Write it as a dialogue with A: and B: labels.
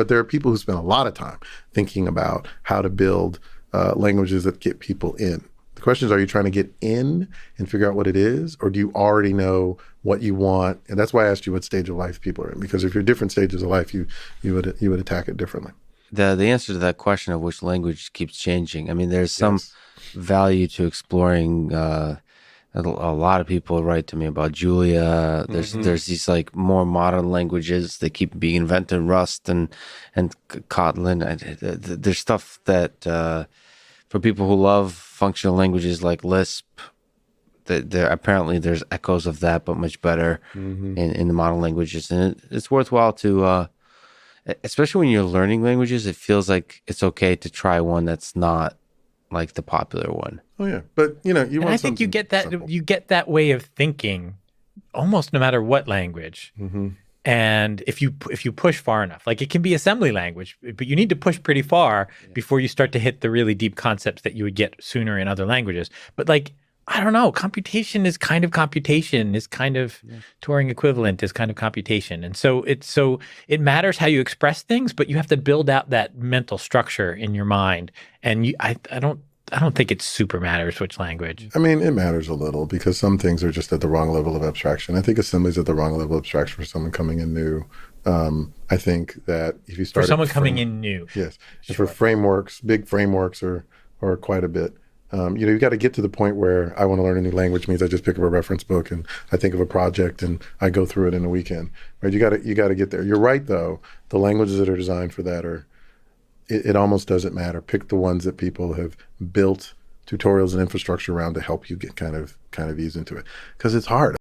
A: But there are people who spend a lot of time thinking about how to build languages that get people in. The question is, are you trying to get in and figure out what it is, or do you already know what you want? And that's why I asked you what stage of life people are in, because if you're different stages of life, you would attack it differently.
B: The answer to that question of which language keeps changing. I mean, there's some
A: Yes.
B: value to exploring. A lot of people write to me about Julia. There's these like more modern languages that keep being invented, Rust and Kotlin. There's stuff that for people who love functional languages like Lisp, that there apparently there's echoes of that, but much better in the modern languages, and it's worthwhile to. Especially when you're learning languages, it feels like it's okay to try one that's not like the popular one.
A: Oh yeah, but you
C: and
A: want
C: I think you
A: something
C: get that
A: simple.
C: you get that way of thinking almost no matter what language. And if you push far enough, like it can be assembly language, but you need to push pretty far before you start to hit the really deep concepts that you would get sooner in other languages. But like, I don't know, computation is kind of Turing equivalent is kind of computation. And so it matters how you express things, but you have to build out that mental structure in your mind. And I don't think it super matters which language.
A: I mean, it matters a little because some things are just at the wrong level of abstraction. I think assembly's at the wrong level of abstraction for someone coming in new. I think that if you start
C: For someone coming in new.
A: yes, and
C: Sure.
A: for frameworks, big frameworks are quite a bit. You've got to get to the point where I want to learn a new language means I just pick up a reference book and I think of a project and I go through it in a weekend. Right? You got to get there. You're right though. The languages that are designed for that it almost doesn't matter. Pick the ones that people have built tutorials and infrastructure around to help you get kind of ease into it, because it's hard.